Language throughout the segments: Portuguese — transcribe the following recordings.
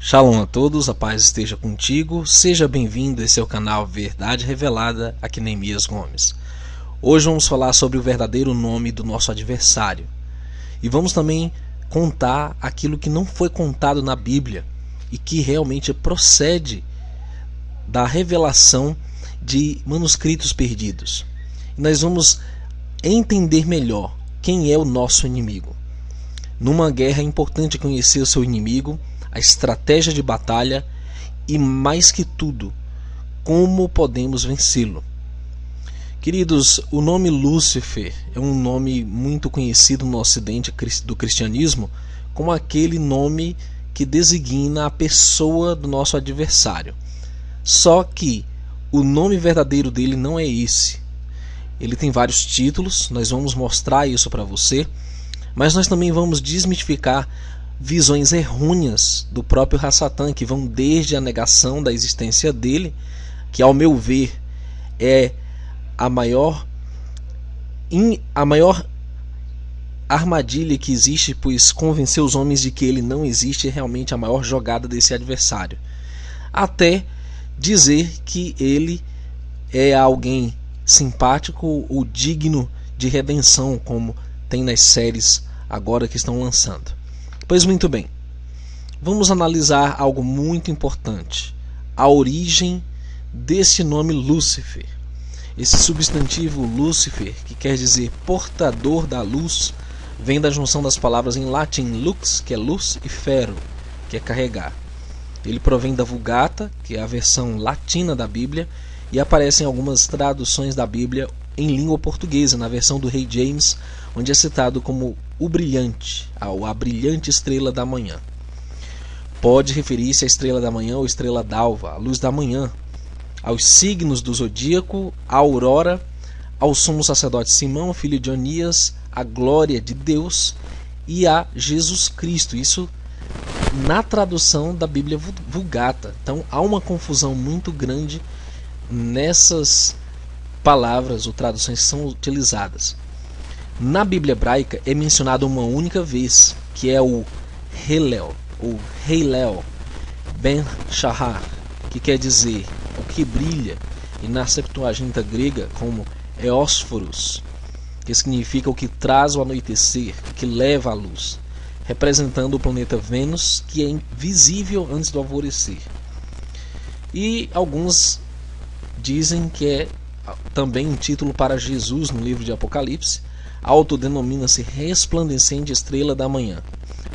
Shalom a todos, a paz esteja contigo. Seja bem-vindo a esse é o canal Verdade Revelada, aqui Neemias Gomes. Hoje vamos falar sobre o verdadeiro nome do nosso adversário. E vamos também contar aquilo que não foi contado na Bíblia e que realmente procede da revelação de manuscritos perdidos. E nós vamos entender melhor quem é o nosso inimigo. Numa guerra é importante conhecer o seu inimigo, a estratégia de batalha e, mais que tudo, como podemos vencê-lo. Queridos, o nome Lúcifer é um nome muito conhecido no ocidente do cristianismo como aquele nome que designa a pessoa do nosso adversário. Só que o nome verdadeiro dele não é esse. Ele tem vários títulos, nós vamos mostrar isso para você, mas nós também vamos desmistificar visões errôneas do próprio Hassatã, que vão desde a negação da existência dele, que ao meu ver é a maior armadilha que existe, pois convencer os homens de que ele não existe é realmente a maior jogada desse adversário, até dizer que ele é alguém simpático ou digno de redenção, como tem nas séries agora que estão lançando. Pois muito bem, vamos analisar algo muito importante: a origem desse nome Lúcifer. Esse substantivo Lúcifer, que quer dizer portador da luz, vem da junção das palavras em latim lux, que é luz, e fero, que é carregar. Ele provém da Vulgata, que é a versão latina da Bíblia, e aparece em algumas traduções da Bíblia em língua portuguesa, na versão do Rei James, onde é citado como o brilhante, a brilhante estrela da manhã. Pode referir-se à estrela da manhã ou estrela d'alva, a luz da manhã, aos signos do zodíaco, à aurora, ao sumo sacerdote Simão, filho de Onias, à glória de Deus e a Jesus Cristo. Isso na tradução da Bíblia Vulgata. Então há uma confusão muito grande nessas palavras ou traduções que são utilizadas. Na Bíblia hebraica é mencionado uma única vez, que é o Helel, ou Heilel Ben Shahar, que quer dizer o que brilha, e na Septuaginta grega como Eósforos, que significa o que traz o anoitecer, que leva a luz, representando o planeta Vênus, que é invisível antes do alvorecer. E alguns dizem que é também um título para Jesus no livro de Apocalipse. Autodenomina-se resplandecente estrela da manhã.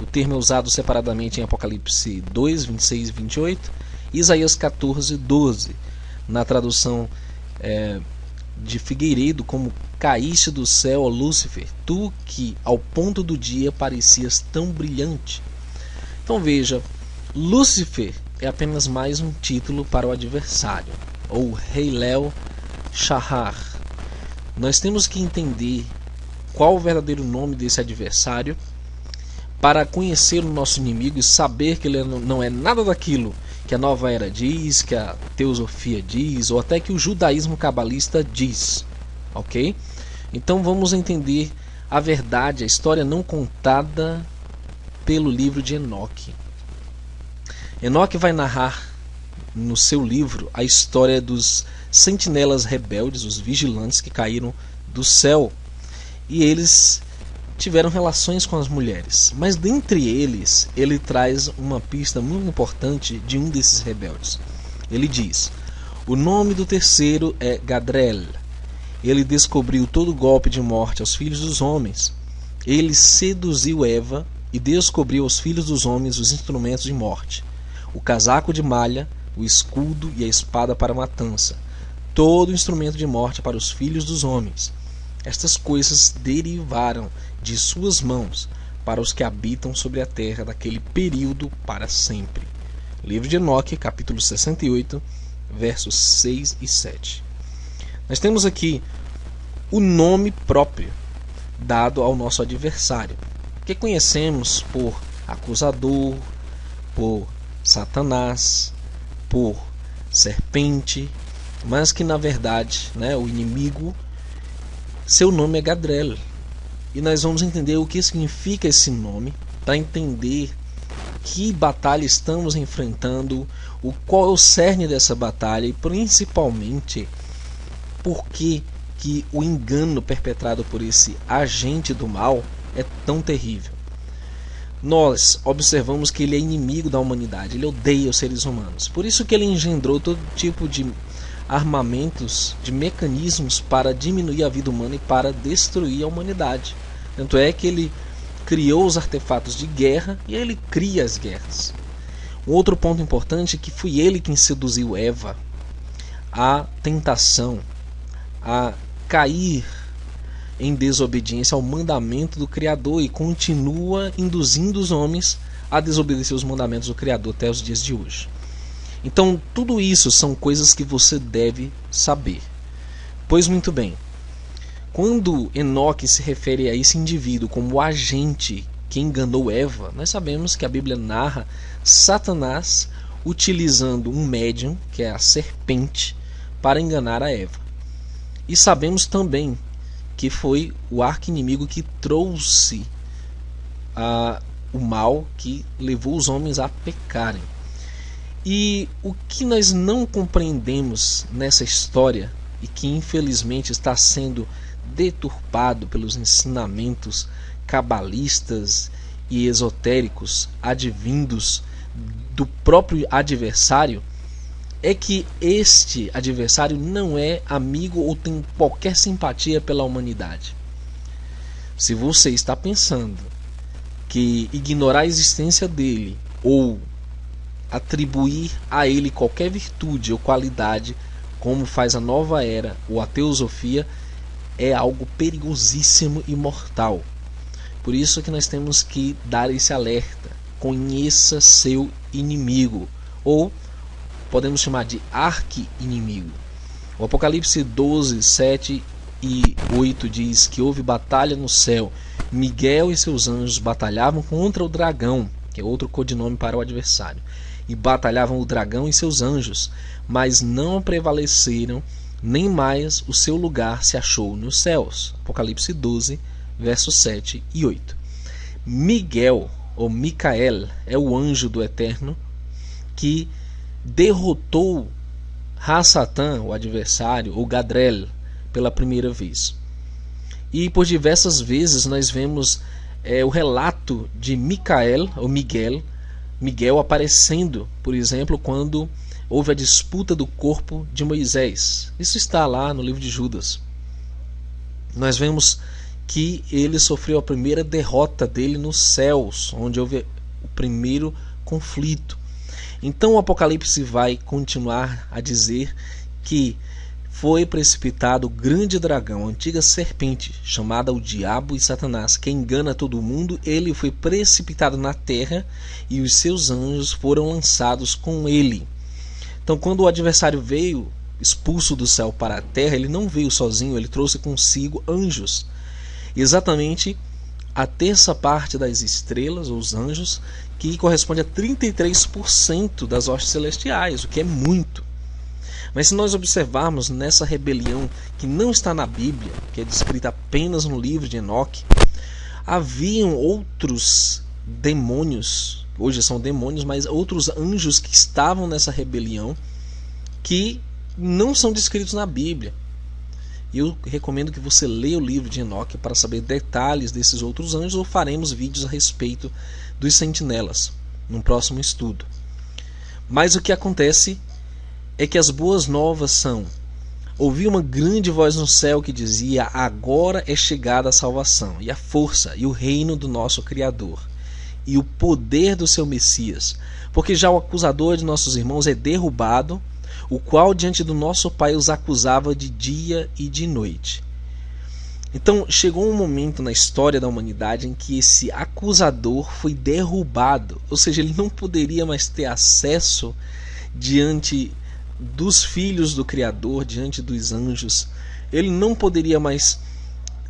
O termo é usado separadamente em Apocalipse 2, 26 e 28 e Isaías 14, 12. Na tradução de Figueiredo como caíste do céu, ó Lúcifer, tu que ao ponto do dia parecias tão brilhante. Então veja, Lúcifer é apenas mais um título para o adversário, ou Heilel Shahar. Nós temos que entender qual o verdadeiro nome desse adversário para conhecer o nosso inimigo e saber que ele não é nada daquilo que a nova era diz, que a teosofia diz, ou até que o judaísmo cabalista diz, ok? Então vamos entender a verdade, a história não contada pelo livro de Enoque. Enoque vai narrar no seu livro a história dos sentinelas rebeldes, os vigilantes que caíram do céu, e eles tiveram relações com as mulheres. Mas dentre eles, ele traz uma pista muito importante de um desses rebeldes. Ele diz: o nome do terceiro é Gadrel. Ele descobriu todo o golpe de morte aos filhos dos homens. Ele seduziu Eva e descobriu aos filhos dos homens os instrumentos de morte: o casaco de malha, o escudo e a espada para a matança, todo instrumento de morte para os filhos dos homens. Estas coisas derivaram de suas mãos para os que habitam sobre a terra daquele período para sempre. Livro de Enoque, capítulo 68, versos 6 e 7. Nós temos aqui o nome próprio dado ao nosso adversário, que conhecemos por acusador, por Satanás, por serpente, mas que na verdade, o inimigo, seu nome é Gadrel. E nós vamos entender o que significa esse nome para entender que batalha estamos enfrentando, qual é o cerne dessa batalha e principalmente por que o engano perpetrado por esse agente do mal é tão terrível. Nós observamos que ele é inimigo da humanidade, ele odeia os seres humanos. Por isso que ele engendrou todo tipo de armamentos, de mecanismos para diminuir a vida humana e para destruir a humanidade. Tanto é que ele criou os artefatos de guerra e ele cria as guerras. Um outro ponto importante é que foi ele quem seduziu Eva à tentação, a cair em desobediência ao mandamento do Criador e continua induzindo os homens a desobedecer os mandamentos do Criador até os dias de hoje. Então tudo isso são coisas que você deve saber. Pois muito bem, quando Enoque se refere a esse indivíduo como o agente que enganou Eva, nós sabemos que a Bíblia narra Satanás utilizando um médium, que é a serpente, para enganar a Eva. E sabemos também que foi o arqui-inimigo que trouxe o mal, que levou os homens a pecarem. E o que nós não compreendemos nessa história, e que infelizmente está sendo deturpado pelos ensinamentos cabalistas e esotéricos advindos do próprio adversário, é que este adversário não é amigo ou tem qualquer simpatia pela humanidade. Se você está pensando que ignorar a existência dele ou atribuir a ele qualquer virtude ou qualidade, como faz a nova era ou a teosofia, é algo perigosíssimo e mortal. Por isso que nós temos que dar esse alerta: conheça seu inimigo, ou podemos chamar de arqui-inimigo. O Apocalipse 12, 7 e 8 diz que houve batalha no céu. Miguel e seus anjos batalhavam contra o dragão, que é outro codinome para o adversário, e batalhavam o dragão e seus anjos, mas não prevaleceram, nem mais o seu lugar se achou nos céus. Apocalipse 12, versos 7 e 8. Miguel, ou Micael, é o anjo do Eterno que derrotou Ra-Satã, o adversário, ou Gadrel, pela primeira vez. E por diversas vezes nós vemos o relato de Micael, ou Miguel aparecendo, por exemplo, quando houve a disputa do corpo de Moisés. Isso está lá no livro de Judas. Nós vemos que ele sofreu a primeira derrota dele nos céus, onde houve o primeiro conflito. Então o Apocalipse vai continuar a dizer que foi precipitado o grande dragão, a antiga serpente, chamada o Diabo e Satanás, que engana todo mundo. Ele foi precipitado na terra e os seus anjos foram lançados com ele. Então quando o adversário veio expulso do céu para a terra, ele não veio sozinho, ele trouxe consigo anjos. Exatamente a terça parte das estrelas, ou os anjos, que corresponde a 33% das hostes celestiais, o que é muito. Mas se nós observarmos nessa rebelião que não está na Bíblia, que é descrita apenas no livro de Enoque, haviam outros demônios, hoje são demônios, mas outros anjos que estavam nessa rebelião que não são descritos na Bíblia. Eu recomendo que você leia o livro de Enoque para saber detalhes desses outros anjos, ou faremos vídeos a respeito dos sentinelas no próximo estudo. Mas o que acontece é que as boas novas são: ouvi uma grande voz no céu que dizia: agora é chegada a salvação, e a força, e o reino do nosso Criador, e o poder do seu Messias, porque já o acusador de nossos irmãos é derrubado, o qual diante do nosso Pai os acusava de dia e de noite. Então chegou um momento na história da humanidade em que esse acusador foi derrubado, ou seja, ele não poderia mais ter acesso diante dos filhos do Criador, diante dos anjos. Ele não poderia mais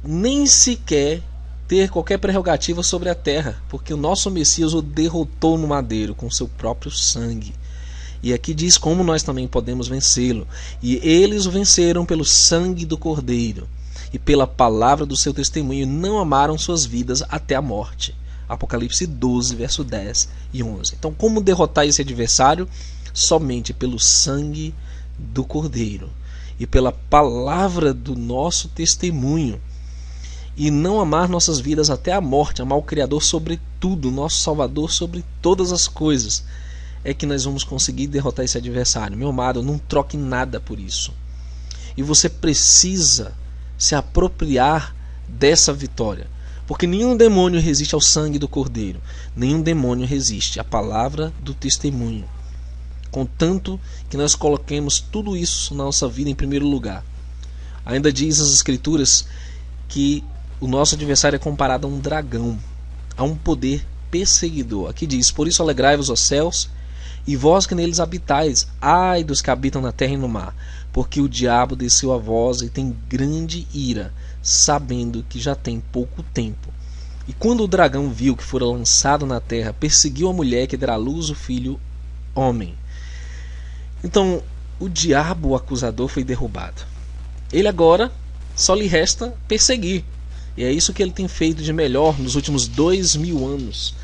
nem sequer ter qualquer prerrogativa sobre a terra, porque o nosso Messias o derrotou no madeiro com seu próprio sangue. E aqui diz como nós também podemos vencê-lo. E eles o venceram pelo sangue do Cordeiro e pela palavra do seu testemunho, não amaram suas vidas até a morte. Apocalipse 12, verso 10 e 11. Então, como derrotar esse adversário? Somente pelo sangue do Cordeiro e pela palavra do nosso testemunho. E não amar nossas vidas até a morte, amar o Criador sobre tudo, nosso Salvador sobre todas as coisas, é que nós vamos conseguir derrotar esse adversário. Meu amado, não troque nada por isso. E você precisa se apropriar dessa vitória, porque nenhum demônio resiste ao sangue do Cordeiro, nenhum demônio resiste à palavra do testemunho, contanto que nós coloquemos tudo isso na nossa vida em primeiro lugar. Ainda diz as Escrituras que o nosso adversário é comparado a um dragão, a um poder perseguidor. Aqui diz: por isso alegrai-vos, ó céus, e vós que neles habitais, ai dos que habitam na terra e no mar, porque o diabo desceu a vós e tem grande ira, sabendo que já tem pouco tempo. E quando o dragão viu que fora lançado na terra, perseguiu a mulher que dera à luz o filho homem. Então, o diabo, o acusador, foi derrubado. Ele agora só lhe resta perseguir. E é isso que ele tem feito de melhor nos últimos 2000 anos.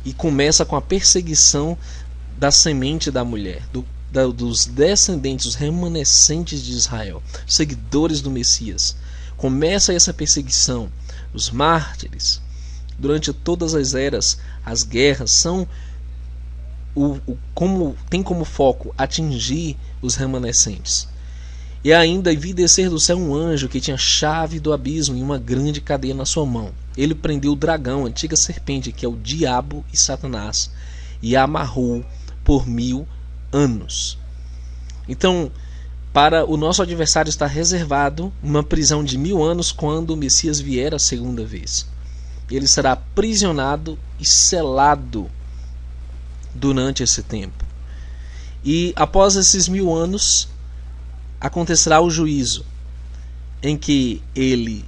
E começa com a perseguição da semente da mulher, dos descendentes, os remanescentes de Israel, seguidores do Messias. Começa essa perseguição. Os mártires, durante todas as eras, as guerras são tem como foco atingir os remanescentes. E ainda vi descer do céu um anjo que tinha chave do abismo e uma grande cadeia na sua mão. Ele prendeu o dragão, a antiga serpente, que é o diabo e Satanás, e a amarrou por 1000 anos. Então, para o nosso adversário está reservado uma prisão de 1000 anos quando o Messias vier a segunda vez. Ele será aprisionado e selado durante esse tempo. E após esses 1000 anos acontecerá o juízo, em que ele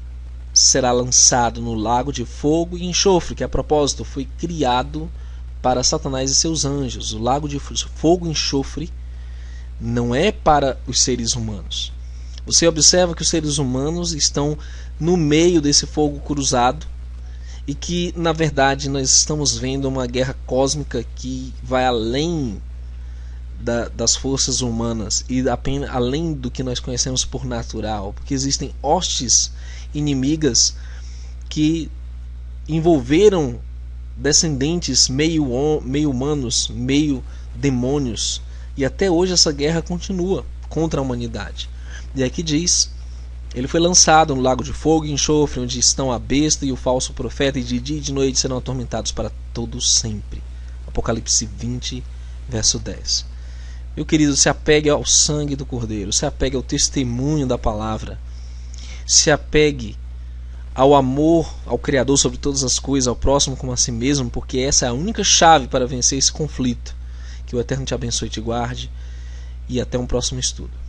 será lançado no lago de fogo e enxofre, que a propósito foi criado para Satanás e seus anjos. O lago de fogo e enxofre não é para os seres humanos. Você observa que os seres humanos estão no meio desse fogo cruzado e que, na verdade, nós estamos vendo uma guerra cósmica que vai além das forças humanas e além do que nós conhecemos por natural, porque existem hostes inimigas que envolveram descendentes meio humanos, meio demônios, e até hoje essa guerra continua contra a humanidade. E aqui diz: ele foi lançado no lago de fogo e enxofre, onde estão a besta e o falso profeta, e de dia e de noite serão atormentados para todo sempre. Apocalipse 20, verso 10. Meu querido, se apegue ao sangue do Cordeiro, se apegue ao testemunho da palavra, se apegue ao amor ao Criador sobre todas as coisas, ao próximo como a si mesmo, porque essa é a única chave para vencer esse conflito. Que o Eterno te abençoe e te guarde, e até um próximo estudo.